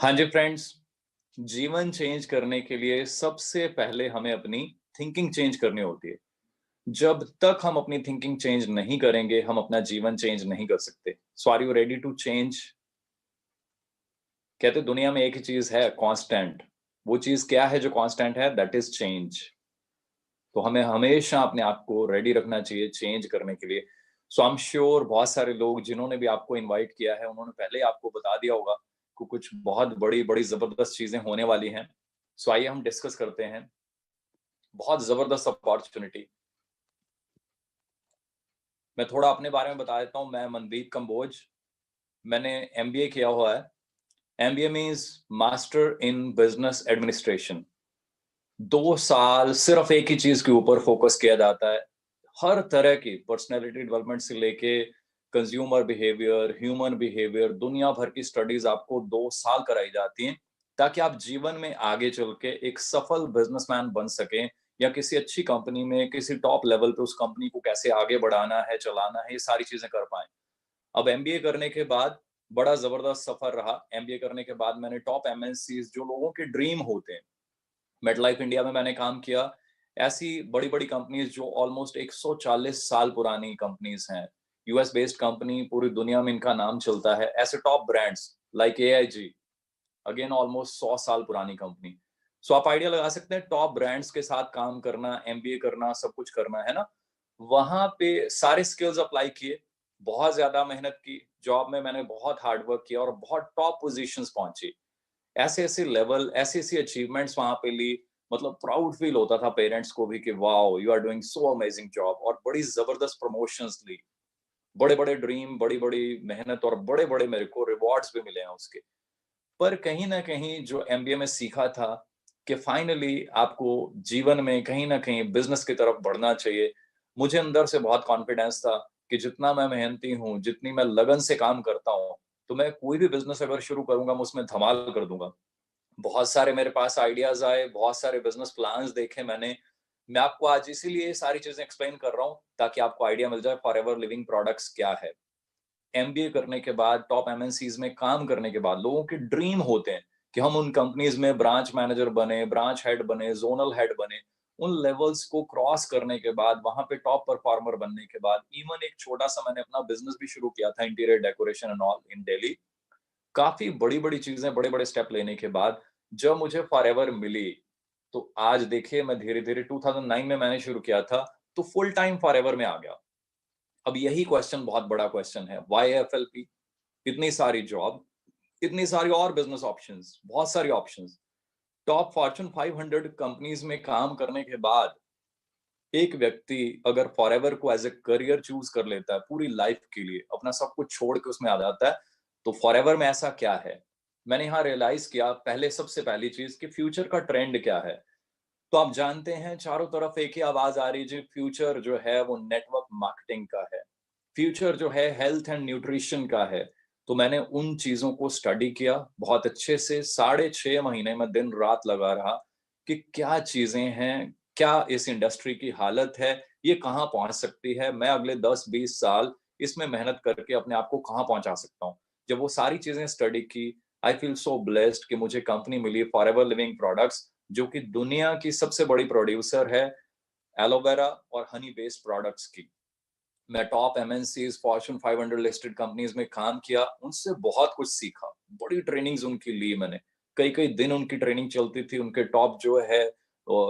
हाँ जी फ्रेंड्स, जीवन चेंज करने के लिए सबसे पहले हमें अपनी थिंकिंग चेंज करनी होती है। जब तक हम अपनी थिंकिंग चेंज नहीं करेंगे, हम अपना जीवन चेंज नहीं कर सकते। So are you ready to change? कहते दुनिया में एक ही चीज है कांस्टेंट। वो चीज क्या है जो कांस्टेंट है? That is change. तो हमें हमेशा अपने आप को रेडी रखना चाहिए चेंज करने के लिए। सो आई एम श्योर बहुत सारे लोग जिन्होंने भी आपको इनवाइट किया है, उन्होंने पहले ही आपको बता दिया होगा कि कुछ बहुत बड़ी-बड़ी ज़बरदस्त चीज़ें होने वाली हैं। सो आइए हम डिस्कस करते हैं। बहुत ज़बरदस्त अपॉर्च्युनिटी। मैं थोड़ा अपने बारे में बता देता हूँ। मैं मनदीप कंबोज। मैंने एमबीए किया हुआ है। MBA means master in business administration. 2 साल सिर्फ एक ही चीज़ के ऊपर फोकस किया जाता है। हर तरह की पर्सनैलिटी डेवलपमेंट से लेके कंज्यूमर बिहेवियर, ह्यूमन बिहेवियर, दुनिया भर की स्टडीज़ आपको 2 साल कराई जाती हैं, ताकि आप जीवन में आगे चल के एक सफल बिज़नेसमैन बन सकें या किसी अच्छी कंपनी में, किसी टॉप लेवल पे उस कंपनी को कैसे आगे बढ़ाना है, चलाना है, ये सारी चीज़ें कर पाएँ। अब एमबीए करने के बाद बड़ा ज़बरदस्त सफ़र रहा। एमबीए करने के बाद मैंने टॉप एमएनसीज़ जो लोगों के ड्रीम होते हैं, मेटलाइफ इंडिया में मैंने काम किया। ऐसी बड़ी-बड़ी कंपनीज़ जो ऑलमोस्ट 140 साल पुरानी कंपनीज़ हैं। यूएस बेस्ड कंपनी, पूरी दुनिया में इनका नाम चलता है। ऐसे top brands like AIG, again almost 100 साल पुरानी कंपनी। सो आप आइडिया लगा सकते हैं टॉप ब्रांड्स के साथ काम करना, एमबीए करना, सब कुछ करना, है ना? वहाँ पे सारे स्किल्स अप्लाई किए, बहुत ज़्यादा मेहनत की। जॉब में मैंने बहुत हार्ड वर्क किया और बहुत टॉप पोज़ीशंस पहुँची। ऐसे-ऐसे लेवल, ऐसी-ऐसी अचीवमेंट्स वहाँ पे ली, मतलब प्राउड फील होता था पेरेंट्स को भी कि wow! You are doing so amazing job, और बड़ी ज़बरदस्त प्रमोशंस ली। बड़े-बड़े ड्रीम, बड़ी-बड़ी मेहनत और बड़े-बड़े मेरे को रिवॉर्ड्स भी मिले हैं उसके। पर कहीं न कहीं जो एमबीए में सीखा था कि फाइनली आपको जीवन में कहीं न कहीं बिज़नेस की तरफ बढ़ना चाहिए। मुझे अंदर से बहुत कॉन्फिडेंस था कि जितना मैं मेहनती हूँ, जितनी मैं लगन से काम करता हूँ, तो मैं कोई भी बिज़नेस अगर शुरू करूँगा, मैं उसमें धमाल कर दूँगा। बहुत सारे मेरे पास आइडियाज़ आए, बहुत सारे बिज़नेस प्लान्स देखे मैंने। मैं आपको आज इसीलिए ये सारी चीज़ें एक्सप्लेन कर रहा हूँ, ताकि आपको आइडिया मिल जाए फॉरएवर लिविंग प्रोडक्ट्स क्या है। एमबीए करने के बाद, टॉप एमएनसीज़ में काम करने के बाद लोगों के ड्रीम होते हैं कि हम उन कंपनीज़ में ब्रांच मैनेजर बने, ब्रांच हेड बने, ज़ोनल हेड बने। उन लेवल्स को क्रॉस करने के बाद, वहाँ पे टॉप परफॉर्मर बनने के बाद, इवन एक छोटा-सा मैंने अपना बिज़नेस भी शुरू किया था, interior decoration and all in Delhi. काफ़ी बड़ी-बड़ी चीज़ें, बड़े-बड़े स्टेप लेने के बाद जब मुझे फॉरएवर मिली, तो आज देखिए मैं धीरे-धीरे 2009 में मैंने शुरू किया था, तो फुल टाइम फॉरएवर में आ गया। अब यही क्वेश्चन बहुत बड़ा क्वेश्चन है, व्हाई एफएलपी? इतनी सारी जॉब, इतनी सारी और बिज़नेस ऑप्शंस, बहुत सारी ऑप्शंस। टॉप फॉर्च्यून 500 कंपनीज़ में काम करने के बाद, एक व्यक्ति अगर फॉरएवर को एज़ अ करियर चूज़ कर लेता है, पूरी लाइफ़ के लिए, अपना सब कुछ छोड़ के उसमें आ जाता है, तो फॉरएवर में ऐसा क्या है? मैंने यहाँ रियलाइज़ किया, पहले सबसे पहली चीज़ कि फ्यूचर का ट्रेंड क्या है? तो आप जानते हैं चारों तरफ एक ही आवाज़ आ रही है जी, फ्यूचर जो है वो नेटवर्क मार्केटिंग का है। फ्यूचर जो है हेल्थ एंड न्यूट्रिशन का है। तो मैंने उन चीज़ों को स्टडी किया बहुत अच्छे से, साढ़े 6 महीने मैं दिन-रात लगा रहा कि क्या चीज़ें हैं, क्या इस इंडस्ट्री की हालत है, ये कहाँ पहुँच सकती है, मैं अगले 10-20 साल इसमें मेहनत करके अपने आप को कहाँ पहुँचा सकता हूँ। जब वो सारी चीज़ें स्टडी की, आई फील सो ब्लेस्ड कि मुझे कंपनी मिली फॉरएवर लिविंग प्रोडक्ट्स, जो कि दुनिया की सबसे बड़ी प्रोड्यूसर है एलोवेरा और हनी बेस्ड प्रोडक्ट्स की। मैं top MNCs, Fortune 500 listed companies में काम किया, उनसे बहुत कुछ सीखा। बड़ी ट्रेनिंग्स उनकी ली मैंने। कई-कई दिन उनकी ट्रेनिंग चलती थी, उनके टॉप जो है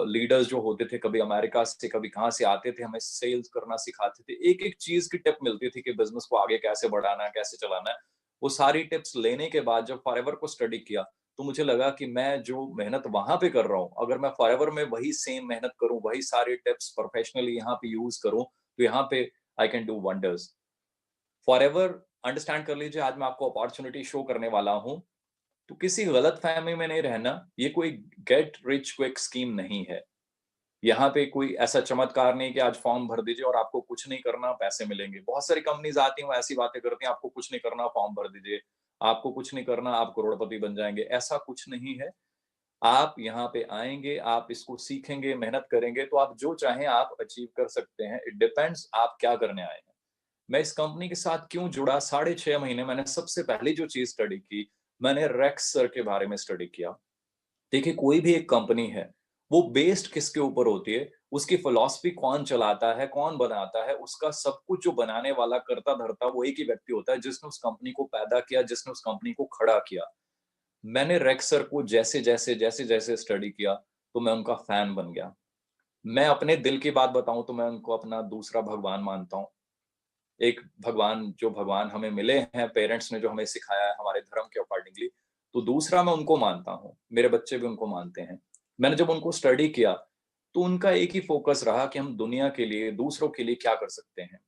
लीडर्स जो होते थे, कभी अमेरिका से, कभी कहाँ से आते थे, हमें सेल्स करना सिखाते थे। एक-एक चीज़ की टिप मिलती थी कि बिज़नेस को आगे कैसे बढ़ाना है, कैसे चलाना है। वो सारी टिप्स लेने के बाद जब फॉरएवर को स्टडी किया, तो मुझे लगा कि मैं जो मेहनत वहाँ पे कर रहा हूँ, अगर मैं फॉरएवर में वही सेम मेहनत करूँ, वही सारे टिप्स प्रोफेशनली यहाँ पे यूज़ करूँ, तो यहाँ पे I can do wonders. Forever understand कर लीजिए, आज मैं आपको अपॉर्च्युनिटी शो करने वाला हूँ, तो किसी गलतफ़हमी में नहीं रहना, ये कोई गेट रिच क्विक स्कीम नहीं है। यहाँ पे कोई ऐसा चमत्कार नहीं कि आज फॉर्म भर दीजिए और आपको कुछ नहीं करना, पैसे मिलेंगे। बहुत सारी कंपनीज़ आती हैं, वो ऐसी बातें करती हैं, आपको कुछ नहीं करना, फॉर्म भर दीजिए। आपको कुछ नहीं करना, आप करोड़पति बन जाएँगे, ऐसा कुछ नहीं है। आप यहाँ पे आएँगे, आप इसको सीखेंगे, मेहनत करेंगे, तो आप जो चाहें आप अचीव कर सकते हैं। इट डिपेंड्स आप क्या करने आए हैं। मैं इस कंपनी के साथ क्यों जुड़ा, साढ़े 6 महीने मैंने सबसे पहली जो चीज़ स्टडी की, मैंने रेक्स सर के बारे में स्टडी किया। देखिए, कोई भी एक कंपनी है, वो बेस्ड किसके ऊपर होती है, उसकी फिलॉसफी कौन चलाता है, कौन बनाता है, उसका सब कुछ जो बनाने वाला, करता-धरता वो एक ही व्यक्ति होता है, जिसने उस कंपनी को पैदा किया, जिसने उस कंपनी को खड़ा किया। मैंने रेक्स सर को जैसे-जैसे स्टडी किया, तो मैं उनका फैन बन गया। मैं अपने दिल की बात बताऊँ तो मैं उनको अपना दूसरा भगवान मानता हूँ। एक भगवान जो भगवान हमें मिले हैं, पेरेंट्स ने जो हमें सिखाया है हमारे धर्म के अकॉर्डिंगली, तो दूसरा मैं उनको मानता हूँ। मेरे बच्चे भी उनको मानते हैं। मैंने जब उनको स्टडी किया, तो उनका एक ही फ़ोकस रहा कि हम दुनिया के लिए, दूसरों के लिए क्या कर सकते हैं।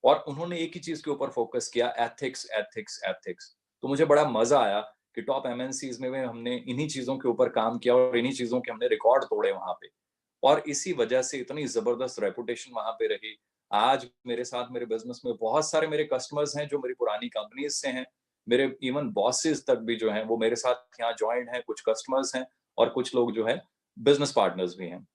और उन्होंने एक ही चीज़ के ऊपर फ़ोकस किया, एथिक्स, एथिक्स, एथिक्स। तो मुझे बड़ा मज़ा आया कि टॉप एमएनसीज़ में भी हमने इन्हीं चीज़ों के ऊपर काम किया और इन्हीं चीज़ों के हमने रिकॉर्ड तोड़े वहाँ पे। और इसी वजह से इतनी ज़बरदस्त रेपुटेशन वहाँ पे रही। आज मेरे साथ मेरे बिज़नेस में बहुत सारे मेरे कस्टमर्स हैं जो मेरी पुरानी कंपनीज़ से हैं। मेरे इवन बॉसेस तक भी जो हैं वो मेरे साथ यहाँ जॉइंड हैं, कुछ कस्टमर्स हैं और कुछ लोग जो हैं बिज़नेस पार्टनर्स भी हैं।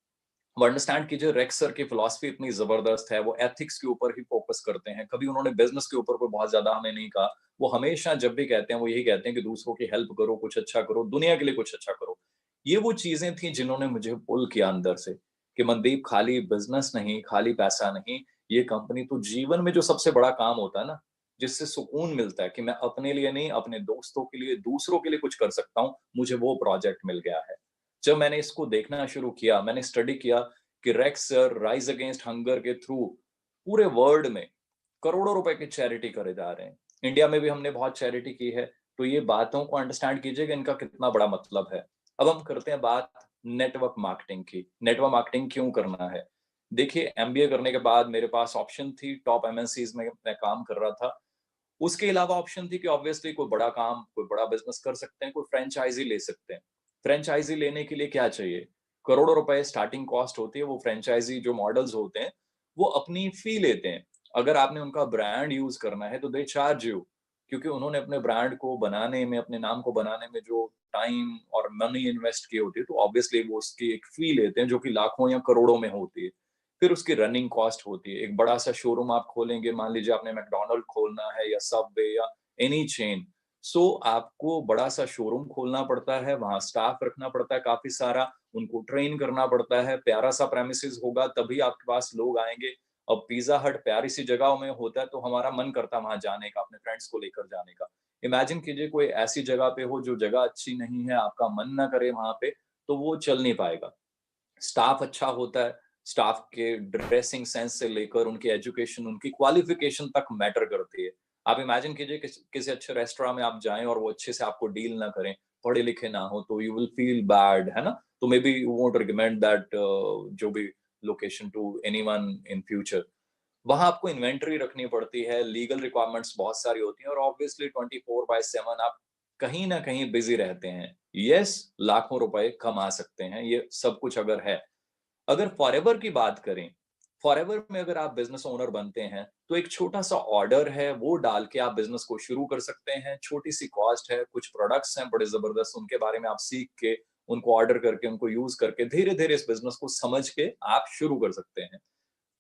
वो अंडरस्टैंड कीजिए, रेक्स सर की फिलॉसफी इतनी ज़बरदस्त है, वो एथिक्स के ऊपर ही फ़ोकस करते हैं। कभी उन्होंने बिज़नेस के ऊपर कोई बहुत ज़्यादा हमें नहीं कहा। वो हमेशा जब भी कहते हैं, वो यही कहते हैं कि दूसरों की हेल्प करो, कुछ अच्छा करो, दुनिया के लिए कुछ अच्छा करो। ये वो चीज़ें थी जिन्होंने मुझे पुल किया अंदर से, कि मनदीप खाली बिज़नेस नहीं, खाली पैसा नहीं, ये कंपनी तो जीवन में जो सबसे बड़ा काम होता है ना, जिससे सुकून मिलता है कि मैं अपने लिए नहीं, अपने दोस्तों के लिए, दूसरों के लिए कुछ कर सकता हूँ, मुझे वो प्रोजेक्ट मिल गया है। जब मैंने इसको देखना शुरू किया, मैंने स्टडी किया कि racks sir rise against hunger के थ्रू पूरे वर्ल्ड में करोड़ों रुपए की चैरिटी करे जा रहे हैं। इंडिया में भी हमने बहुत चैरिटी की है, तो ये बातों को अंडरस्टैंड कीजिए कि इनका कितना बड़ा मतलब है। अब हम करते हैं बात नेटवर्क मार्केटिंग की। नेटवर्क मार्केटिंग क्यों करना है? देखिए, एमबीए करने के बाद मेरे पास ऑप्शन थी, टॉप एमएनसीज़ में मैं काम कर रहा था। उसके अलावा ऑप्शन थी कि ऑब्वियसली कोई बड़ा काम, कोई बड़ा बिज़नेस कर सकते हैं, कोई फ्रैंचाइज़ी ले सकते हैं। फ्रैंचाइज़ी लेने के लिए क्या चाहिए? करोड़ों रुपए स्टार्टिंग कॉस्ट होती है, वो फ्रैंचाइज़ी जो मॉडल्स होते हैं, वो अपनी फ़ी लेते हैं। अगर आपने उनका ब्रांड यूज़ करना है, तो दे चार्ज यू, क्योंकि उन्होंने अपने ब्रांड को बनाने में, अपने नाम को बनाने में जो टाइम और मनी इन्वेस्ट की होती है, तो ऑब्वियसली वो उसकी एक फ़ी लेते हैं, जो कि लाखों या करोड़ों में होती है। फिर उसकी रनिंग कॉस्ट होती है। एक बड़ा-सा शोरूम आप खोलेंगे, मान लीजिए आपने मैकडॉनल्ड खोलना है या सबवे या एनी चेन, सो आपको बड़ा-सा शोरूम खोलना पड़ता है, वहाँ स्टाफ रखना पड़ता है काफ़ी सारा, उनको ट्रेन करना पड़ता है, प्यारा-सा प्रेमिसेस होगा तभी आपके पास लोग आएँगे। अब पिज़्ज़ा हट प्यारी-सी जगह में होता है, तो हमारा मन करता है वहाँ जाने का, अपने फ्रेंड्स को लेकर जाने का। इमेजिन कीजिए कोई ऐसी जगह पे हो जो जगह अच्छी नहीं है, आपका मन ना करे वहाँ पे, तो वो चल नहीं पाएगा। स्टाफ अच्छा होता है, स्टाफ के ड्रेसिंग सेंस से लेकर उनकी एजुकेशन, उनकी क्वालिफ़िकेशन तक मैटर करती है। आप इमेजिन कीजिए किसी अच्छे रेस्टोरेंट में आप जाएँ और वो अच्छे से आपको डील ना करें, पढ़े-लिखे ना हो, तो यू विल फील बैड, है ना? तो maybe you won't recommend that जो भी location to anyone in future. वहाँ आपको इन्वेंटरी रखनी पड़ती है, लीगल रिक्वायरमेंट्स बहुत सारी होती हैं और ऑब्वियसली 24/7 आप कहीं न कहीं बिज़ी रहते हैं। येस, लाखों रुपए कमा सकते हैं, ये सब कुछ अगर है। अगर फॉरएवर की बात करें, फॉरएवर में अगर आप बिज़नेस ओनर बनते हैं, तो एक छोटा-सा ऑर्डर है, वो डाल के आप बिज़नेस को शुरू कर सकते हैं। छोटी-सी कॉस्ट है, कुछ प्रोडक्ट्स हैं बड़े ज़बरदस्त, उनके बारे में आप सीख के, उनको ऑर्डर करके, उनको यूज़ करके, धीरे-धीरे इस बिज़नेस को समझ के आप शुरू कर सकते हैं।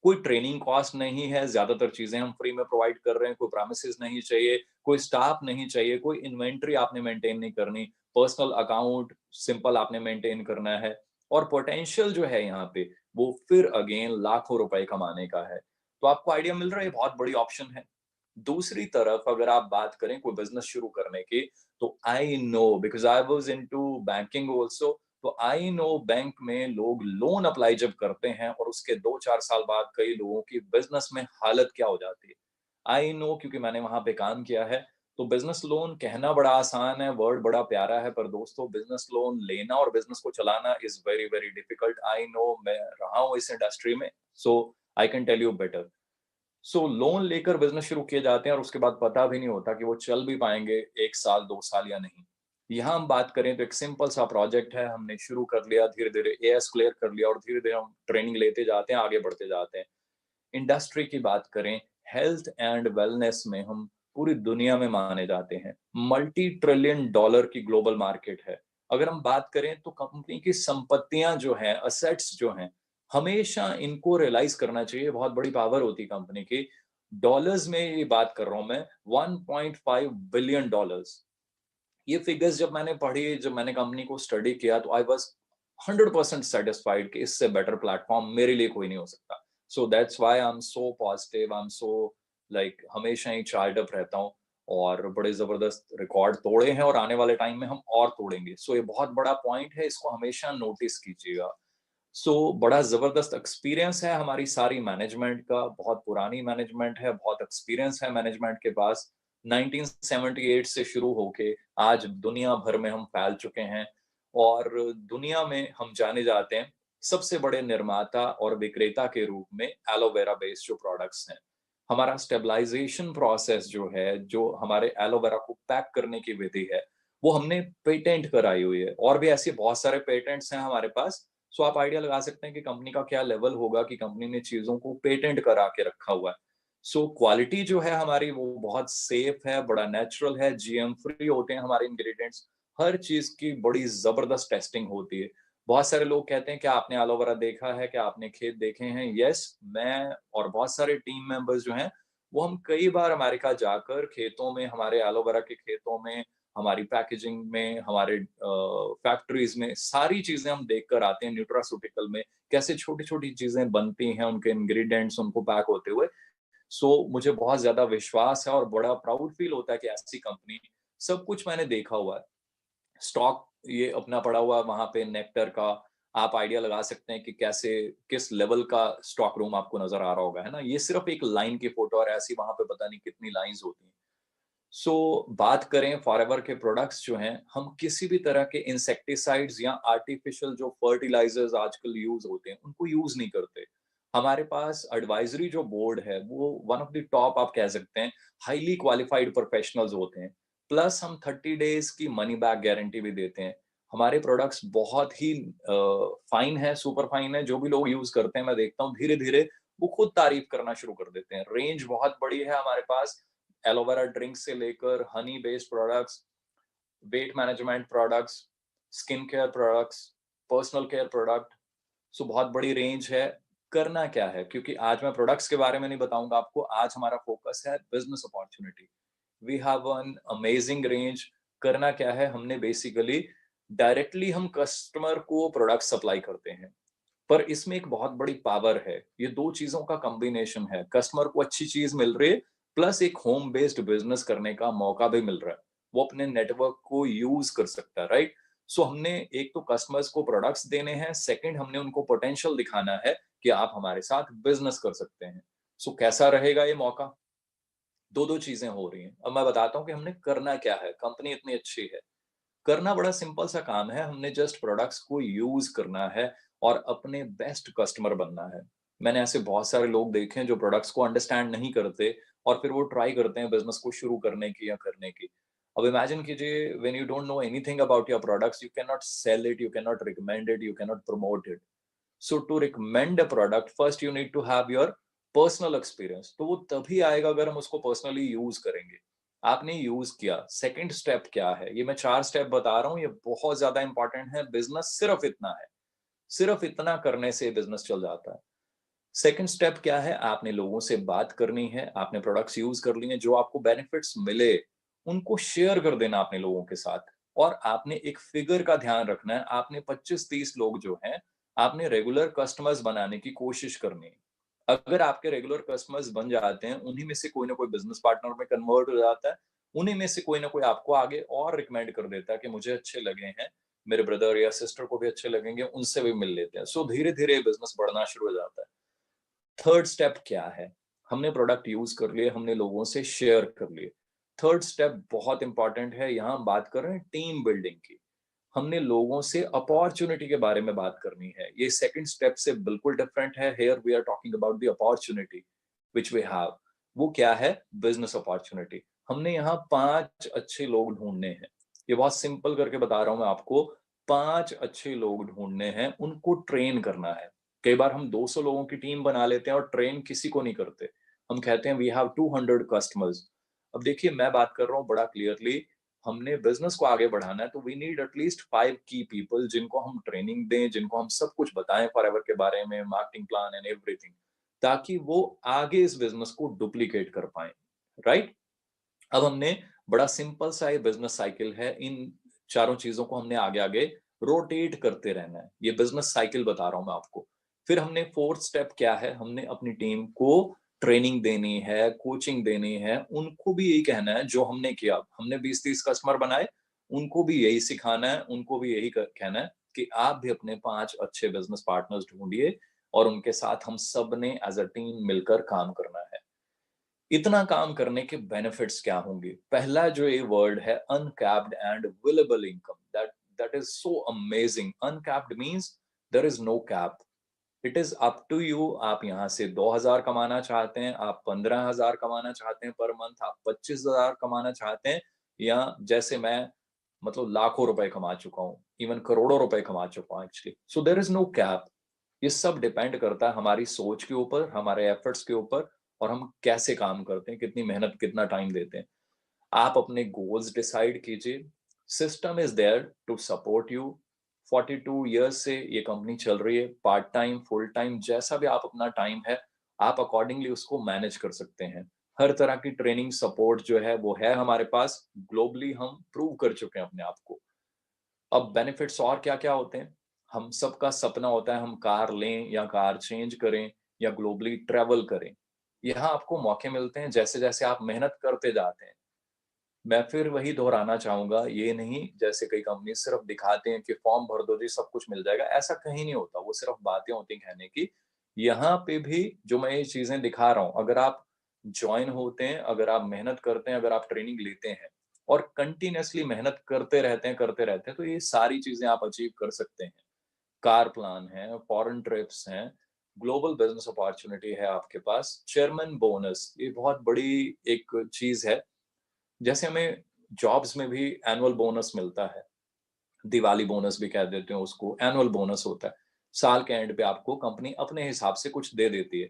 कोई ट्रेनिंग कॉस्ट नहीं है, ज़्यादातर चीज़ें हम फ्री में प्रोवाइड कर रहे हैं, कोई प्रेमिसेस नहीं चाहिए, कोई स्टाफ नहीं चाहिए, कोई इन्वेंटरी आपने मेंटेन नहीं करनी, पर्सनल अकाउंट सिंपल आपने मेंटेन करना है और पोटेंशियल जो है यहाँ पे, वो फिर अगेन लाखों रुपए कमाने का है। तो आपको आइडिया मिल रहा है, ये बहुत बड़ी ऑप्शन है। दूसरी तरफ अगर आप बात करें कोई बिज़नेस शुरू करने की, तो I know because I was into banking also, तो आई नो बैंक में लोग लोन अप्लाई जब करते हैं और उसके 2-4 साल बाद कई लोगों की बिज़नेस में हालत क्या हो जाती है। आई नो क्योंकि मैंने वहाँ पे काम किया है, तो बिज़नेस लोन कहना बड़ा आसान है, वर्ड बड़ा प्यारा है, पर दोस्तों बिज़नेस लोन लेना और बिज़नेस को चलाना is very, very difficult. I know, मैं रहा हूँ इस इंडस्ट्री में, so I can tell you better. सो लोन लेकर बिज़नेस शुरू किए जाते हैं और उसके बाद पता भी नहीं होता कि वो चल भी पाएँगे 1 साल, 2 साल या नहीं। यहाँ हम बात करें तो एक सिंपल सा प्रोजेक्ट है, हमने शुरू कर लिया, धीरे-धीरे एएस क्लियर कर लिया और धीरे-धीरे हम ट्रेनिंग लेते जाते हैं, आगे बढ़ते जाते हैं। इंडस्ट्री की बात करें, हेल्थ एंड वेलनेस में हम पूरी दुनिया में माने जाते हैं। मल्टी ट्रिलियन डॉलर की ग्लोबल मार्केट है। अगर हम बात करें तो कंपनी की संपत्तियाँ जो हैं, असेट्स जो हैं, हमेशा इनको रियलाइज़ करना चाहिए, बहुत बड़ी पावर होती है कंपनी की। डॉलर्स में ये बात कर रहा हूँ मैं, $1.5 बिलियन। ये फिगर्स जब मैंने पढ़ी, जब मैंने कंपनी को स्टडी किया, तो आई वाज 100% सेटिस्फाइड कि इससे बेटर प्लेटफॉर्म मेरे लिए कोई नहीं हो सकता। So that's why I am so positive, I am so like हमेशा ही चार्ज अप रहता हूँ, और बड़े जबरदस्त रिकॉर्ड तोड़े हैं और आने वाले टाइम में हम और तोड़ेंगे। सो ये बहुत बड़ा पॉइंट है, इसको हमेशा नोटिस कीजिएगा। बड़ा जबरदस्त एक्सपीरियंस है हमारी सारी मैनेजमेंट का, बहुत पुरानी मैनेजमेंट है, बहुत एक्सपीरियंस है मैनेजमेंट के पास। 1978 से शुरू होके आज दुनिया भर में हम फैल चुके हैं, और दुनिया में हम जाने जाते हैं सबसे बड़े निर्माता और विक्रेता के रूप में एलोवेरा बेस्ड जो प्रोडक्ट्स हैं। हमारा स्टेबलाइजेशन प्रोसेस जो है, जो हमारे एलोवेरा को पैक करने की विधि है, वो हमने पेटेंट कराई हुई है, और भी ऐसे बहुत सारे पेटेंट्स हैं हमारे पास। आप आइडिया लगा सकते हैं कि कंपनी का क्या लेवल होगा कि कंपनी ने चीजों को पेटेंट करा के रखा हुआ है। क्वालिटी जो है हमारी वो बहुत सेफ है, बड़ा नेचुरल है, जीएम फ्री होते हैं हमारे इंग्रेडिएंट्स। हर चीज की बड़ी जबरदस्त टेस्टिंग होती है। बहुत सारे लोग कहते हैं कि आपने एलोवेरा देखा है, क्या आपने खेत देखे हैं? यस, मैं और बहुत सारे टीम मेंबर्स जो हैं, वो हम कई बार अमेरिका जाकर खेतों में, हमारे एलोवेरा के खेतों में, हमारी पैकेजिंग में, हमारे फैक्ट्रीज में सारी चीजें हम देख कर आते हैं। न्यूट्रास्यूटिकल में कैसे छोटी छोटी चीजें बनती हैं, उनके इंग्रेडिएंट्स उनको पैक होते हुए। मुझे बहुत ज्यादा विश्वास है और बड़ा प्राउड फील होता है कि ऐसी कंपनी, सब कुछ मैंने देखा हुआ है। स्टॉक ये अपना पड़ा हुआ है वहां पे नेक्टर का। आप आइडिया लगा सकते हैं कि कैसे, किस लेवल का स्टॉक रूम आपको नजर आ रहा होगा, है ना? ये सिर्फ एक लाइन की फोटो, और ऐसी वहां पे पता नहीं कितनी लाइंस होती हैं। बात करें फॉरएवर के प्रोडक्ट्स जो हैं, हम किसी भी तरह के इंसेक्टिसाइड्स या आर्टिफिशियल जो फर्टिलाइजर्स आजकल यूज होते हैं, उनको यूज नहीं करते। हमारे पास एडवाइजरी जो बोर्ड है, वो वन ऑफ द टॉप आप कह सकते हैं, हाईली क्वालिफाइड प्रोफेशनल्स होते हैं। प्लस हम 30 डेज की मनी बैक गारंटी भी देते हैं। हमारे प्रोडक्ट्स बहुत ही फाइन है, सुपर फाइन है। जो भी लोग यूज करते हैं, मैं देखता हूँ धीरे धीरे वो खुद तारीफ करना शुरू कर देते हैं। रेंज बहुत बड़ी है हमारे पास, एलोवेरा ड्रिंक से लेकर Honey based products, weight management products, skin care products, personal care product. बहुत बड़ी रेंज है। करना क्या है, क्योंकि आज मैं प्रोडक्ट्स के बारे में नहीं बताऊंगा आपको, आज हमारा फोकस है business opportunity. We have an amazing range. करना क्या है, हमने बेसिकली डायरेक्टली हम कस्टमर को प्रोडक्ट सप्लाई करते हैं, पर इसमें एक बहुत बड़ी पावर है। ये दो चीजों का कॉम्बिनेशन है, कस्टमर को अच्छी चीज मिल रही है, प्लस एक होम बेस्ड बिजनेस करने का मौका भी मिल रहा है। वो अपने नेटवर्क को यूज कर सकता है, राइट? हमने एक तो कस्टमर्स को प्रोडक्ट्स देने हैं, सेकंड हमने उनको पोटेंशियल दिखाना है कि आप हमारे साथ बिजनेस कर सकते हैं। कैसा रहेगा ये मौका? दो दो चीजें हो रही हैं। अब मैं बताता हूँ कि हमने करना क्या है। कंपनी इतनी अच्छी है, करना बड़ा सिंपल सा काम है। हमने जस्ट प्रोडक्ट्स को यूज करना है और अपने बेस्ट कस्टमर बनना है। मैंने ऐसे बहुत सारे लोग देखे हैं जो प्रोडक्ट्स को अंडरस्टैंड नहीं करते, और फिर वो ट्राई करते हैं बिजनेस को शुरू करने की या करने की। अब इमेजिन कीजिए, when you don't know anything about your products, you can not sell it, you can not recommend it, you can not promote it. To recommend a product, first you need to have your personal experience. तो वो तभी आएगा अगर हम उसको personally use करेंगे। आपने use किया, सेकंड स्टेप क्या है? ये मैं 4 स्टेप बता रहा हूँ, ये बहुत ज्यादा इंपॉर्टेंट है। बिजनेस सिर्फ इतना है, सिर्फ इतना करने से बिजनेस चल जाता है। सेकंड स्टेप क्या है? आपने लोगों से बात करनी है, आपने प्रोडक्ट्स यूज कर लिए, जो आपको बेनिफिट्स मिले उनको शेयर कर देना अपने लोगों के साथ। और आपने एक फिगर का ध्यान रखना है, आपने 25-30 लोग जो हैं, आपने रेगुलर कस्टमर्स बनाने की कोशिश करनी है। अगर आपके रेगुलर कस्टमर्स बन जाते हैं, उन्हीं में से कोई ना कोई बिजनेस पार्टनर में कन्वर्ट हो जाता है, उन्हीं में से कोई ना कोई आपको आगे और रिकमेंड कर देता है कि मुझे अच्छे लगे हैं, मेरे ब्रदर या सिस्टर को भी अच्छे लगेंगे, उनसे भी मिल लेते हैं। धीरे धीरे बिजनेस बढ़ना शुरू हो जाता है। थर्ड स्टेप क्या है? हमने प्रोडक्ट यूज कर लिए, हमने लोगों से शेयर कर लिए। थर्ड स्टेप बहुत इंपॉर्टेंट है, यहाँ हम बात कर रहे हैं टीम बिल्डिंग की। हमने लोगों से अपॉर्चुनिटी के बारे में बात करनी है। ये सेकंड स्टेप से बिल्कुल डिफरेंट है। Here we are talking about the opportunity which we have. वो क्या है? Business opportunity. हमने यहाँ 5 अच्छे लोग ढूंढने हैं। ये बहुत सिंपल करके बता रहा हूं मैं आपको। 5 अच्छे लोग ढूंढने हैं, उनको ट्रेन करना है। कई बार हम 200 लोगों की टीम बना लेते हैं और ट्रेन किसी को नहीं करते। हम कहते हैं वी हैव 200 कस्टमर्स। अब देखिए, मैं बात कर रहा हूँ बड़ा क्लियरली। हमने बिजनेस को आगे बढ़ाना है, तो वी नीड एटलीस्ट 5 की पीपल, जिनको हम ट्रेनिंग दें, जिनको हम सब कुछ बताएं फॉरएवर के बारे में, मार्केटिंग प्लान एंड एवरीथिंग, ताकि वो आगे इस बिजनेस को डुप्लीकेट कर पाए, राइट? अब हमने बड़ा सिंपल सा ये बिजनेस साइकिल है। इन चारों चीजों को हमने आगे आगे रोटेट करते रहना है। ये बिजनेस साइकिल बता रहा हूं मैं आपको। फिर हमने फोर्थ स्टेप क्या है, हमने अपनी टीम को ट्रेनिंग देनी है, कोचिंग देनी है। उनको भी यही कहना है जो हमने किया। हमने 20-30 कस्टमर बनाए, उनको भी यही सिखाना है, उनको भी यही कहना है कि आप भी अपने 5 अच्छे बिजनेस पार्टनर्स ढूंढिए और उनके साथ हम सब ने एज अ टीम मिलकर काम करना है। इतना काम करने के बेनिफिट्स क्या होंगे? पहला जो ये वर्ड है, uncapped and variable income, that is so amazing. Uncapped means there is no cap. It is up to you. आप यहाँ से 2,000 कमाना चाहते हैं, आप 15,000 कमाना चाहते हैं पर मंथ, आप 25,000 कमाना चाहते हैं, या जैसे मैं मतलब लाखों रुपए कमा चुका हूँ, इवन करोड़ों रुपए कमा चुका हूँ actually. So there is no cap. ये सब डिपेंड करता है हमारी सोच के ऊपर, हमारे एफर्ट्स के ऊपर, और हम कैसे काम करते हैं, कितनी मेहनत, कितना टाइम देते हैं। आप अपने गोल्स डिसाइड कीजिए। System is there to support you. 42 years से ये कंपनी चल रही है। पार्ट टाइम, फुल टाइम, जैसा भी आप अपना टाइम है, आप अकॉर्डिंगली उसको मैनेज कर सकते हैं। हर तरह की ट्रेनिंग सपोर्ट जो है वो है हमारे पास। ग्लोबली हम प्रूव कर चुके हैं अपने आप को। अब बेनिफिट्स और क्या-क्या होते हैं? हम सबका सपना होता है हम कार लें या कार चेंज करें या ग्लोबली ट्रैवल करें। यहाँ आपको मौके मिलते हैं जैसे-जैसे आप मेहनत करते जाते हैं। मैं फिर वही दोहराना चाहूँगा, ये नहीं जैसे कई कंपनी सिर्फ दिखाते हैं कि फॉर्म भर दो जी सब कुछ मिल जाएगा, ऐसा कहीं नहीं होता, वो सिर्फ बातें होती हैं कहने की। यहाँ पे भी जो मैं ये चीज़ें दिखा रहा हूँ, अगर आप जॉइन होते हैं, अगर आप मेहनत करते हैं, अगर आप ट्रेनिंग लेते हैं और कंटीन्यूअसली मेहनत करते रहते हैं, तो ये सारी चीज़ें आप अचीव कर सकते हैं। कार प्लान है, फॉरेन ट्रिप्स हैं, ग्लोबल बिज़नेस अपॉर्च्युनिटी है आपके पास, चेयरमैन बोनस, ये बहुत बड़ी एक चीज़ है। जैसे हमें जॉब्स में भी एनुअल बोनस मिलता है, दिवाली बोनस भी कह देते हैं उसको, एनुअल बोनस होता है। साल के एंड पे आपको कंपनी अपने हिसाब से कुछ दे देती है।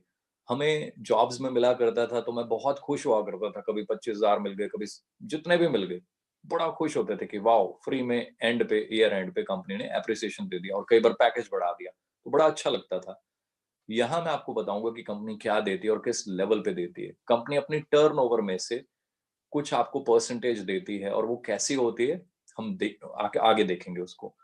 हमें जॉब्स में मिला करता था तो मैं बहुत खुश हुआ करता था, कभी 25,000 मिल गए, कभी जितने भी मिल गए। बड़ा खुश होते थे कि वाओ! फ्री में एंड पे, ईयर एंड पे कंपनी ने एप्रिसिएशन दे दिया और कई बार पैकेज बढ़ा दिया, तो बड़ा अच्छा लगता था। यहाँ मैं आपको बताऊँगा कि कंपनी क्या देती है और किस लेवल पे देती है। कंपनी अपनी टर्नओवर में से कुछ आपको परसेंटेज देती है और वो कैसी होती है, हम आगे आगे देखेंगे उसको।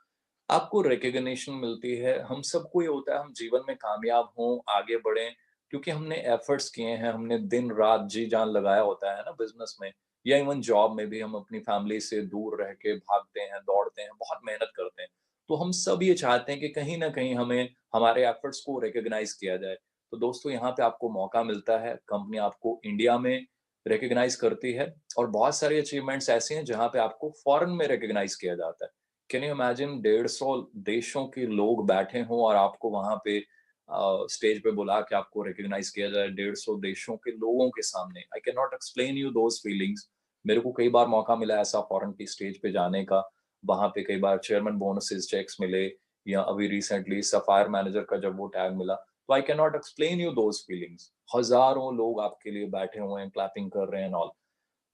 आपको रिकॉग्निशन मिलती है। हम सबको ये होता है हम जीवन में कामयाब हों, आगे बढ़ें, क्योंकि हमने एफर्ट्स किए हैं, हमने दिन-रात जी-जान लगाया होता है ना बिज़नेस में, या इवन जॉब में भी हम अपनी फैमिली से दूर रह के भागते हैं, दौड़ते हैं, बहुत मेहनत करते हैं। तो हम सब ये चाहते हैं कि कहीं न कहीं हमें हमारे एफर्ट्स को रिकॉग्नाइज़ किया जाए। तो दोस्तों यहाँ पे आपको मौका मिलता है, कंपनी आपको इंडिया में रिकॉग्नाइज़ करती है और बहुत सारी अचीवमेंट्स ऐसी हैं जहाँ पे आपको फॉरेन में रिकॉग्नाइज़ किया जाता है। कैन यू इमेजिन 150 देशों के लोग बैठे हों और आपको वहाँ पे स्टेज पे बुला के आपको रिकॉग्नाइज़ किया जाए 150 देशों के लोगों के सामने। I can not explain you those feelings. मेरे को कई बार मौका मिला ऐसा फॉरेन की स्टेज पे जाने का। वहाँ पे कई बार चेयरमैन बोनसेस चेक्स मिले, या अभी रिसेंटली सफायर मैनेजर का जब वो टैग मिला, तो I can not explain you those feelings. हज़ारों लोग आपके लिए बैठे हुए हैं, क्लैपिंग कर रहे हैं एंड ऑल।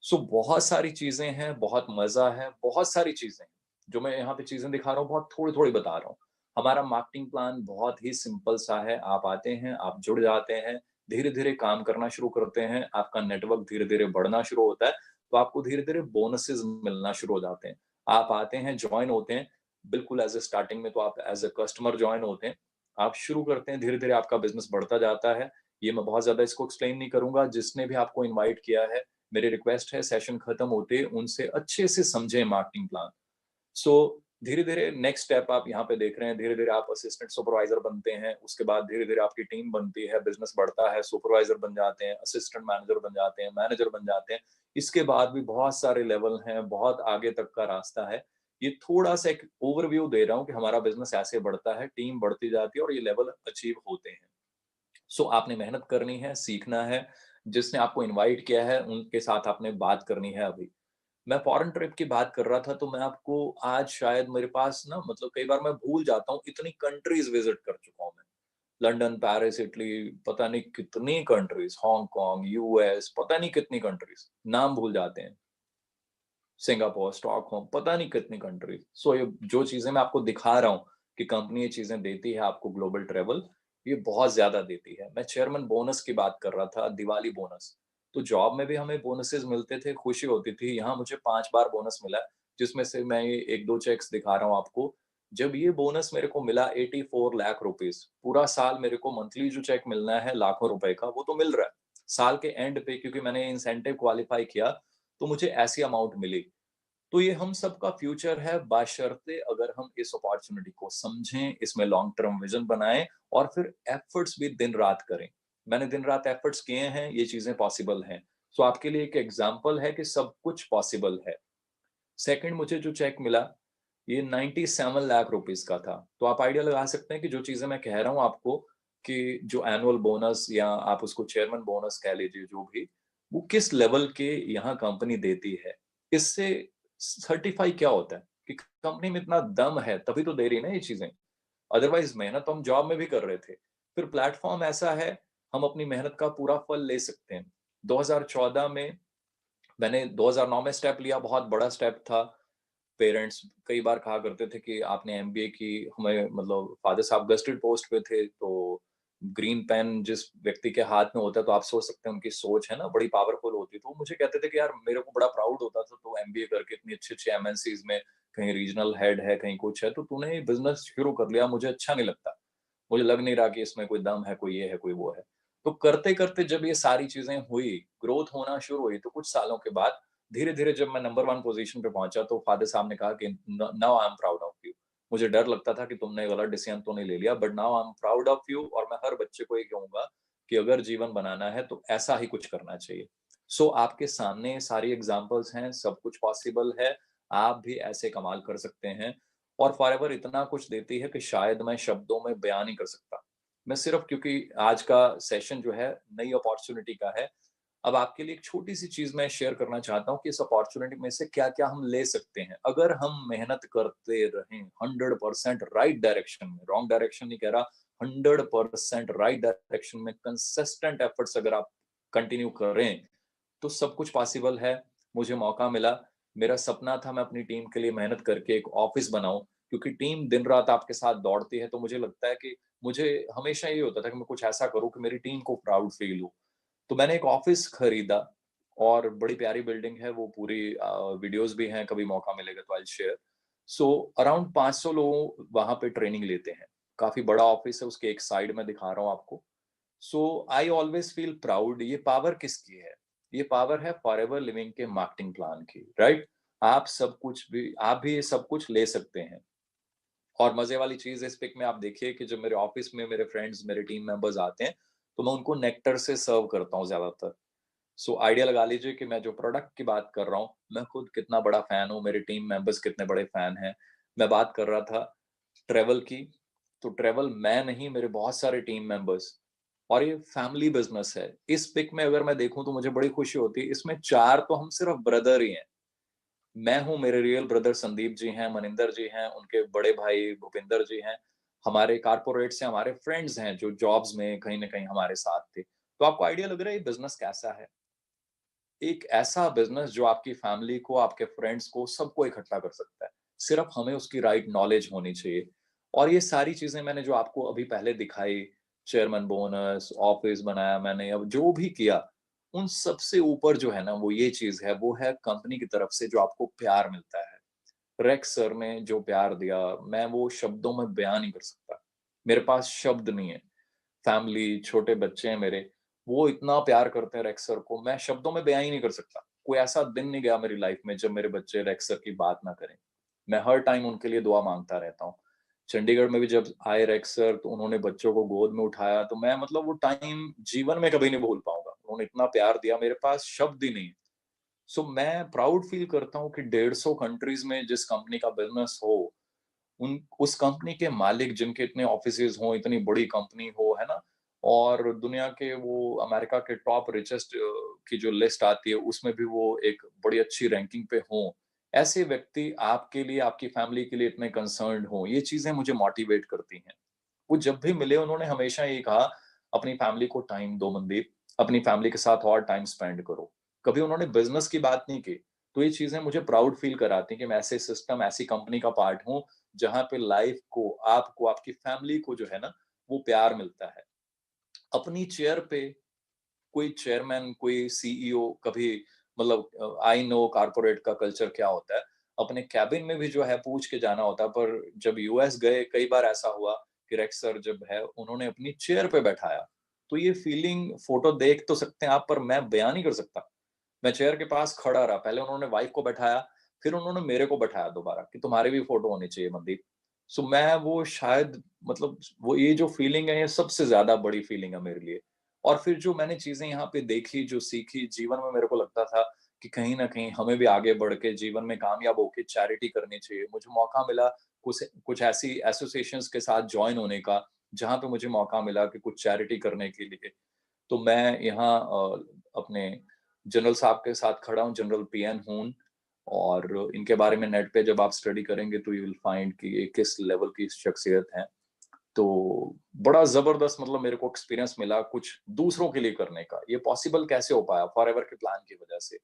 सो बहुत सारी चीज़ें हैं, बहुत मज़ा है, बहुत सारी चीज़ें हैं। जो मैं यहाँ पे चीज़ें दिखा रहा हूँ, बहुत थोड़ी-थोड़ी बता रहा हूँ। हमारा मार्केटिंग प्लान बहुत ही सिंपल सा है। आप आते हैं, आप जुड़ जाते हैं, धीरे-धीरे काम करना शुरू करते हैं, आपका नेटवर्क धीरे-धीरे बढ़ना शुरू होता है, तो आपको धीरे-धीरे बोनसेस मिलना शुरू हो जाते हैं। आप आते हैं, जॉइन होते हैं, बिल्कुल एज़ अ स्टार्टिंग में तो आप एज़ अ कस्टमर जॉइन होते हैं। आप शुरू करते हैं, धीरे-धीरे आपका बिज़नेस बढ़ता जाता है। ये मैं बहुत ज़्यादा इसको एक्सप्लेन नहीं करूँगा। जिसने भी आपको इनवाइट किया है, मेरी रिक्वेस्ट है सेशन खत्म होते उनसे अच्छे से समझें मार्केटिंग प्लान। सो धीरे-धीरे नेक्स्ट स्टेप आप यहाँ पे देख रहे हैं, धीरे-धीरे आप असिस्टेंट सुपरवाइज़र बनते हैं, उसके बाद धीरे-धीरे आपकी टीम बनती है, बिज़नेस बढ़ता है, सुपरवाइज़र बन जाते हैं, असिस्टेंट मैनेजर बन जाते हैं, मैनेजर बन जाते हैं। इसके बाद भी बहुत सारे लेवल हैं, बहुत आगे तक का रास्ता है। ये थोड़ा-सा एक ओवरव्यू दे रहा हूँ कि हमारा बिज़नेस ऐसे बढ़ता है, टीम बढ़ती जाती है और ये लेवल अचीव होते हैं। सो आपने मेहनत करनी है, सीखना है, जिसने आपको इनवाइट किया है, उनके साथ आपने बात करनी है अभी। मैं फॉरेन ट्रिप की बात कर रहा था, तो मैं आपको आज शायद मेरे पास ना मतलब कई बार मैं भूल जाता हूँ, इतनी कंट्रीज़ विज़िट कर चुका हूँ मैं। लंदन, पेरिस, इटली, पता नहीं कितनी कंट्रीज़, हांगकांग, यूएस, पता नहीं कितनी कंट्रीज़, नाम भूल जाते हैं। सिंगापुर, स्टॉकहोम, पता नहीं कितनी कंट्रीज़। सो ये जो चीज़ें मैं आपको दिखा रहा हूँ कि कंपनी ये चीज़ें देती है आपको ग्लोबल ट्रैवल, ये बहुत ज़्यादा देती है। मैं चेयरमैन बोनस की बात कर रहा था, दिवाली बोनस। तो जॉब में भी हमें बोनसेस मिलते थे, खुशी होती थी। यहाँ मुझे 5 बार बोनस मिला, जिसमें से मैं ये 1-2 चेक्स दिखा रहा हूँ आपको। जब ये बोनस मेरे को मिला 84 लाख रुपीस, पूरा साल मेरे को मंथली जो चेक मिलना है लाखों रुपए का, वो तो मिल रहा है। साल के एंड पे क्योंकि मैंने इंसेंटिव क्वालीफाई किया, तो मुझे ऐसी अमाउंट मिली। तो ये हम सबका फ्यूचर है, बशर्ते अगर हम इस अपॉर्चुनिटी को समझें, इसमें लॉन्ग टर्म विजन बनाएं और फिर एफर्ट्स भी दिन रात करें। मैंने दिन रात एफर्ट्स किए हैं, ये चीजें पॉसिबल हैं। सो आपके लिए एक एग्जांपल है कि सब कुछ पॉसिबल है। सेकंड, मुझे जो चेक मिला, ये 97 लाख रुपीस का था। तो आप आइडिया लगा सकते हैं कि जो चीजें मैं कह रहा हूं आपको, कि जो एनुअल बोनस या आप उसको चेयरमैन बोनस कह लीजिए, जो भी, वो किस लेवल के यहाँ कंपनी देती है। इससे सर्टिफाई क्या होता है कि कंपनी में इतना दम है, तभी तो दे रही है ना ये चीजें। अदरवाइज मेहनत तो हम जॉब में भी कर रहे थे। फिर प्लेटफॉर्म ऐसा है, हम अपनी मेहनत का पूरा फल ले सकते हैं। 2014 में मैंने 2009 में स्टेप लिया, बहुत बड़ा स्टेप था। पेरेंट्स कई बार कहा करते थे कि आपने एमबीए की, हमें मतलब फादर साहब गस्टेड पोस्ट पे थे, तो ग्रीन पेन जिस व्यक्ति के हाथ में होता है, तो आप सोच सकते हैं उनकी सोच है ना बड़ी पावरफुल होती है। तो वो मुझे कहते थे कि यार मेरे को बड़ा प्राउड होता था, तो एमबीए करके इतनी अच्छी अच्छी एमएनसीज में कहीं रीजनल हेड है, कहीं कुछ है, तो तूने बिजनेस शुरू कर लिया, मुझे अच्छा नहीं लगता। मुझे लग नहीं रहा कि इसमें कोई दम है, कोई ये है, कोई वो है। तो करते करते जब ये सारी चीजें हुई, ग्रोथ होना शुरू हुई, तो कुछ सालों के बाद धीरे धीरे जब मैं नंबर 1 पोजीशन पे पहुंचा, तो फादर साहब ने कहा कि now I am proud of you. मुझे डर लगता था कि तुमने गलत डिसीजन तो नहीं ले लिया, but now I am proud of you. और मैं हर बच्चे को ये कहूंगा कि अगर जीवन बनाना है तो ऐसा ही कुछ करना चाहिए। सो आपके सामने सारी एग्जांपल्स हैं, सब कुछ पॉसिबल है। आप भी ऐसे कमाल कर सकते हैं। और फॉरएवर इतना कुछ देती है कि शायद मैं शब्दों में बयान नहीं कर सकता। मैं सिर्फ, क्योंकि आज का सेशन जो है नई अपॉर्चुनिटी का है, अब आपके लिए एक छोटी सी चीज मैं शेयर करना चाहता हूँ कि इस अपॉर्चुनिटी में से क्या क्या हम ले सकते हैं अगर हम मेहनत करते रहें 100% राइट डायरेक्शन में। रॉन्ग डायरेक्शन नहीं कह रहा, 100% राइट डायरेक्शन में कंसिस्टेंट एफर्ट्स अगर आप कंटिन्यू करें, तो सब कुछ पॉसिबल है। मुझे मौका मिला, मेरा सपना था मैं अपनी टीम के लिए मेहनत करके एक ऑफिस बनाऊं, क्योंकि टीम दिन रात आपके साथ दौड़ती है। तो मुझे लगता है कि मुझे हमेशा ये होता था कि मैं कुछ ऐसा करूं कि मेरी टीम को प्राउड फील हो। तो मैंने एक ऑफिस खरीदा, और बड़ी प्यारी बिल्डिंग है वो पूरी। वीडियोस भी हैं, कभी मौका मिलेगा तो आई शेयर। सो अराउंड 500 लोग वहां पे ट्रेनिंग लेते हैं। काफी बड़ा ऑफिस है, उसके एक साइड में दिखा रहा हूँ आपको। सो आई ऑलवेज फील प्राउड। ये पावर किसकी है? ये पावर है फॉरएवर लिविंग के मार्केटिंग प्लान की, राइट? आप भी ये सब कुछ ले सकते हैं। और मजे वाली चीज इस पिक में आप देखिए कि जब मेरे ऑफिस में मेरे फ्रेंड्स, मेरे टीम मेंबर्स आते हैं, तो मैं उनको नेक्टर से सर्व करता हूँ ज्यादातर। सो आइडिया लगा लीजिए कि मैं जो प्रोडक्ट की बात कर रहा हूँ, मैं खुद कितना बड़ा फैन हूँ, मेरे टीम मेंबर्स कितने बड़े फैन हैं। मैं बात कर रहा था ट्रेवल की, तो ट्रेवल मैं नहीं, मेरे बहुत सारे टीम मेंबर्स। और ये फैमिली बिजनेस है। इस पिक में अगर मैं देखूं तो मुझे बड़ी खुशी होती है, इसमें 4 तो हम सिर्फ ब्रदर ही हैं। मैं हूँ, मेरे रियल ब्रदर संदीप जी हैं, मनिंदर जी हैं, उनके बड़े भाई भूपिंदर जी हैं। हमारे कारपोरेट से हमारे फ्रेंड्स हैं जो जॉब्स में कहीं ना कहीं हमारे साथ थे। तो आपको आइडिया लग रहा है ये बिजनेस कैसा है? एक ऐसा बिजनेस जो आपकी फैमिली को, आपके फ्रेंड्स को, सबको इकट्ठा कर सकता है। सिर्फ हमें उसकी राइट नॉलेज होनी चाहिए। और ये सारी चीजें मैंने जो आपको अभी पहले दिखाई, चेयरमैन बोनस, ऑफिस बनाया मैंने, अब जो भी किया, उन सबसे ऊपर जो है ना, वो ये चीज है, वो है कंपनी की तरफ से जो आपको प्यार मिलता है। रेक्स सर ने जो प्यार दिया, मैं वो शब्दों में बयान नहीं कर सकता। मेरे पास शब्द नहीं है। फैमिली, छोटे बच्चे हैं मेरे, वो इतना प्यार करते हैं रेक्स सर को, मैं शब्दों में बयान ही नहीं कर सकता। कोई ऐसा दिन नहीं गया मेरी लाइफ में जब मेरे बच्चे रेक्स सर की बात ना करें। मैं हर टाइम उनके लिए दुआ मांगता रहता हूँ। चंडीगढ़ में भी जब आए रेक्स सर, तो उन्होंने बच्चों को गोद में उठाया, तो मैं मतलब वो टाइम जीवन में कभी नहीं भूल पाऊंगा। उन्होंने इतना प्यार दिया, मेरे पास शब्द ही नहीं है। सो मैं प्राउड फील करता हूँ कि 150 कंट्रीज में जिस कंपनी का बिजनेस हो, उन उस कंपनी के मालिक जिनके इतने ऑफिसेज हों, इतनी बड़ी कंपनी हो, है ना? और दुनिया के, वो अमेरिका के टॉप रिचेस्ट की जो लिस्ट आती है, उसमें भी वो एक बड़ी अच्छी रैंकिंग पे हों। ऐसे व्यक्ति आपके लिए, आपकी फैमिली के लिए इतने कंसर्न्ड हों, ये चीजें मुझे मोटिवेट करती हैं। वो जब भी मिले उन्होंने हमेशा ये कहा, अपनी फैमिली को टाइम दो मनदीप, अपनी फैमिली के साथ और टाइम स्पेंड करो। कभी उन्होंने बिजनेस की बात नहीं की। तो ये चीजें मुझे प्राउड फील कराती हैं कि मैं ऐसे सिस्टम, ऐसी कंपनी का पार्ट हूँ, जहाँ पे लाइफ को, आपको, आपकी फैमिली को जो है ना, वो प्यार मिलता है। अपनी चेयर पे कोई चेयरमैन, कोई सीईओ कभी मतलब आई नो कॉर्पोरेट का कल्चर क्या होता है, अपने कैबिन में भी जो है पूछ के जाना होता है। पर जब यूएस गए कई बार ऐसा हुआ कि रेक्स सर जब है उन्होंने अपनी चेयर पे बैठाया, तो ये फीलिंग फोटो देख तो सकते हैं आप, पर मैं बयान नहीं कर सकता। मैं चेयर के पास खड़ा रहा, पहले उन्होंने वाइफ को बैठाया, फिर उन्होंने मेरे को बैठाया दोबारा कि तुम्हारी भी फोटो होनी चाहिए मनदीप। सो मैं वो शायद मतलब वो ये जो फीलिंग है ये सबसे ज्यादा बड़ी फीलिंग है मेरे लिए। और फिर जो मैंने चीजें यहाँ पे देखी, जो सीखी जीवन में, मेरे को लगता था कि कहीं ना कहीं हमें भी आगे बढ़ के जीवन में कामयाब होके चैरिटी करनी चाहिए। मुझे मौका मिला कुछ कुछ ऐसी एसोसिएशंस के साथ ज्वाइन होने का, जहाँ पे मुझे मौका मिला कि कुछ चैरिटी करने के लिए। तो मैं यहाँ अपने जनरल साहब के साथ खड़ा हूँ, जनरल पीएन हून। और इनके बारे में नेट पे जब आप स्टडी करेंगे तो यू विल फाइंड कि ये किस लेवल की शख्सियत है। तो बड़ा जबरदस्त मतलब मेरे को एक्सपीरियंस मिला कुछ दूसरों के लिए करने का। ये पॉसिबल कैसे हो पाया? फॉरएवर के प्लान की वजह से।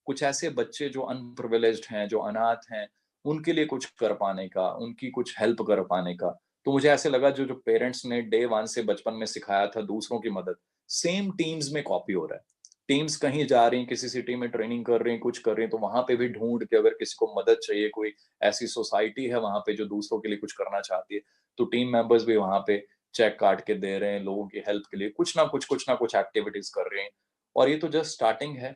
कुछ ऐसे बच्चे जो अनप्रिविलेज्ड हैं, जो अनाथ हैं, उनके लिए कुछ कर पाने का, उनकी कुछ हेल्प कर पाने का। तो मुझे ऐसे लगा जो जो पेरेंट्स ने डे 1 से बचपन में सिखाया था दूसरों की मदद, सेम टीम्स में कॉपी हो रहा है। टीम्स कहीं जा रही हैं, किसी सिटी में ट्रेनिंग कर रही हैं, कुछ कर रही हैं, तो वहाँ पे भी ढूँढ के अगर किसी को मदद चाहिए, कोई ऐसी सोसाइटी है वहाँ पे जो दूसरों के लिए कुछ करना चाहती है, तो टीम मेंबर्स भी वहाँ पे चेक काट के दे रहे हैं लोगों की हेल्प के लिए, कुछ ना कुछ एक्टिविटीज़ कर रहे हैं। और ये तो जस्ट स्टार्टिंग है।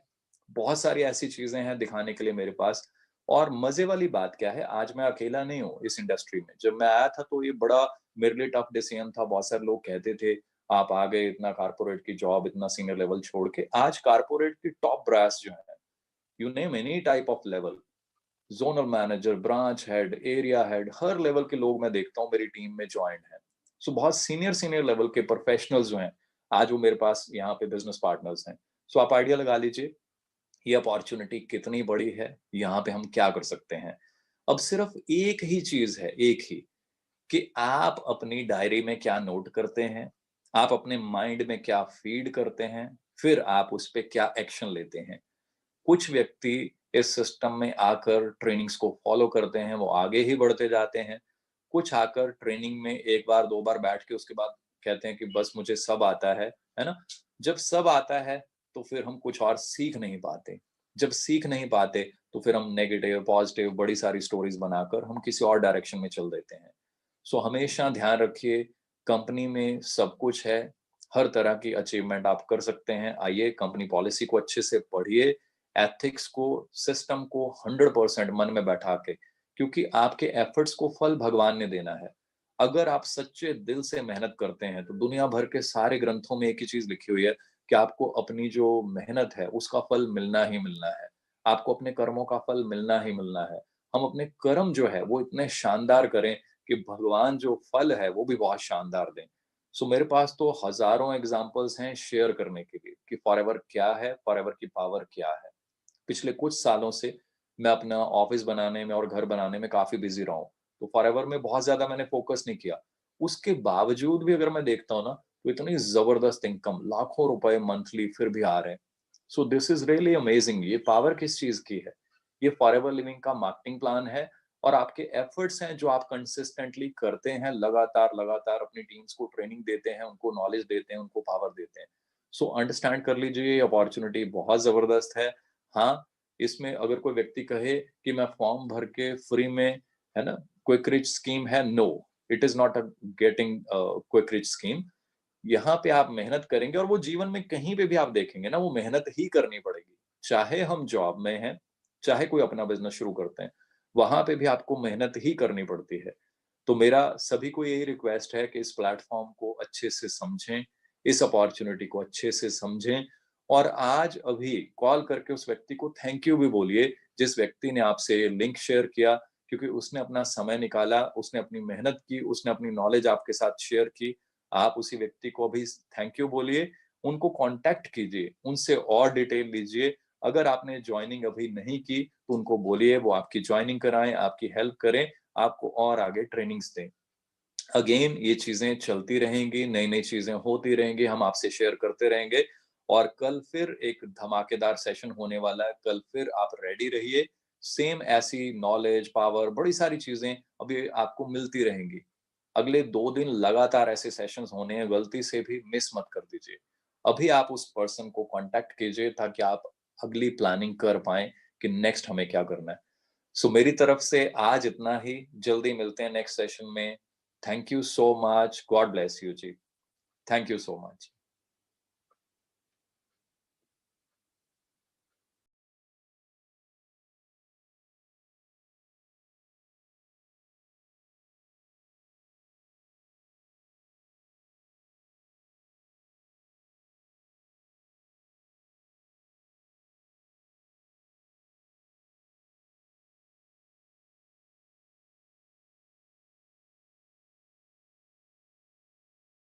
बहुत सारी ऐसी चीज़ें हैं दिखाने के लिए मेरे पास। और मज़े वाली बात क्या है, आज मैं अकेला नहीं हूँ इस इंडस्ट्री में। जब मैं आया था तो ये बड़ा मेरे लिए टफ डिसीजन था। बहुत सारे लोग कहते थे, "आप आ गए इतना कॉर्पोरेट की जॉब, इतना सीनियर लेवल छोड़ के।" आज कॉर्पोरेट की टॉप ब्रास जो है, you name any type of level, zonal manager, branch head, area head, her level के लोग मैं देखता हूँ मेरी टीम में जॉइंट हैं। सो बहुत सीनियर सीनियर लेवल के प्रोफेशनल्स जो हैं, आज वो मेरे पास यहाँ पे बिज़नेस पार्टनर्स हैं। सो आप आइडिया लगा लीजिए ये अपॉर्च्युनिटी कितनी बड़ी है, यहाँ पे हम क्या कर सकते हैं। अब सिर्फ एक ही चीज़ है, एक ही, कि आप अपनी डायरी में क्या नोट करते हैं, आप अपने माइंड में क्या फीड करते हैं, फिर आप उस पे क्या एक्शन लेते हैं। कुछ व्यक्ति इस सिस्टम में आकर ट्रेनिंग्स को फॉलो करते हैं, वो आगे ही बढ़ते जाते हैं। कुछ आकर ट्रेनिंग में 1 बार 2 बार बैठ के उसके बाद कहते हैं कि बस मुझे सब आता है ना? जब सब आता है, तो फिर हम कुछ और सीख नहीं पाते। जब सीख नहीं पाते, तो फिर हम नेगेटिव, पॉजिटिव बड़ी सारी स्टोरीज़ बनाकर हम किसी और डायरेक्शन में चल देते हैं। सो हमेशा ध्यान रखिए, कंपनी में सब कुछ है, हर तरह की अचीवमेंट आप कर सकते हैं। आइए कंपनी पॉलिसी को अच्छे से पढ़िए, एथिक्स को, सिस्टम को 100% मन में बैठा के, क्योंकि आपके एफर्ट्स को फल भगवान ने देना है। अगर आप सच्चे दिल से मेहनत करते हैं, तो दुनिया भर के सारे ग्रंथों में एक ही चीज़ लिखी हुई है कि आपको अपनी जो मेहनत है, उसका फल मिलना ही मिलना है। आपको अपने कर्मों का फल मिलना ही मिलना है। हम अपने कर्म जो है, वो इतने शानदार करें कि भगवान जो फल है, वो भी बहुत शानदार दें। सो मेरे पास तो हज़ारों एग्ज़ाम्पल्स हैं शेयर करने के लिए कि फॉरएवर क्या है, फॉरएवर की पावर क्या है। पिछले कुछ सालों से मैं अपना ऑफिस बनाने में और घर बनाने में काफ़ी बिज़ी रहा हूँ। तो फॉरएवर में बहुत ज़्यादा मैंने फ़ोकस नहीं किया। उसके बावजूद भी अगर मैं देखता हूँ ना, तो इतनी ज़बरदस्त इनकम, लाखों रुपए मंथली फिर भी आ रहे हैं। So this is really amazing. ये पावर किस चीज़ की है? ये फॉरएवर लिविंग का मार्केटिंग प्लान है और आपके एफर्ट्स हैं जो आप कंसिस्टेंटली करते हैं, लगातार अपनी टीम्स को ट्रेनिंग देते हैं, उनको नॉलेज देते हैं, उनको पावर देते हैं। सो अंडरस्टैंड कर लीजिए ये अपॉर्च्युनिटी बहुत ज़बरदस्त है। हाँ, इसमें अगर कोई व्यक्ति कहे कि मैं फॉर्म भर के फ्री में, है ना, क्विक रिच स्कीम है, no, it is not a getting quick rich scheme. यहाँ पे आप मेहनत करेंगे और वो जीवन में कहीं पे भी आप देखेंगे ना, वो मेहनत ही करनी पड़ेगी। चाहे हम जॉब में हैं, चाहे कोई अपना बिज़नेस शुरू करते हैं, वहाँ पे भी आपको मेहनत ही करनी पड़ती है। तो मेरा सभी को यही रिक्वेस्ट है कि इस प्लेटफ़ॉर्म को अच्छे से समझें, इस अपॉर्च्युनिटी को अच्छे से समझें और आज अभी कॉल करके उस व्यक्ति को थैंक यू भी बोलिए, जिस व्यक्ति ने आपसे लिंक शेयर किया, क्योंकि उसने अपना समय निकाला, उसने अपनी मेहनत की, उसने अपनी नॉलेज आपके साथ शेयर की। आप उसी व्यक्ति को अभी थैंक यू बोलिए, उनको कॉन्टैक्ट कीजिए, उनसे और डिटेल लीजिए। अगर आपने जॉइनिंग अभी नहीं की, तो उनको बोलिए वो आपकी जॉइनिंग कराएँ, आपकी हेल्प करें, आपको और आगे ट्रेनिंग्स दें। अगेन ये चीज़ें चलती रहेंगी, नई-नई चीज़ें होती रहेंगी, हम आपसे शेयर करते रहेंगे और कल फिर एक धमाकेदार सेशन होने वाला है। कल फिर आप रेडी रहिए, सेम ऐसी नॉलेज, पावर, बड़ी सारी चीज़ें अभी आपको मिलती रहेंगी। अगले 2 दिन लगातार ऐसे सेशंस होने हैं, गलती से भी मिस मत कर दीजिए। अभी आप उस पर्सन को कांटेक्ट कीजिए ताकि आप अगली प्लानिंग कर पाएं कि नेक्स्ट हमें क्या करना है। सो मेरी तरफ से आज इतना ही, जल्दी मिलते हैं नेक्स्ट सेशन में। Thank you so much, god bless you जी, थैंक यू सो मच।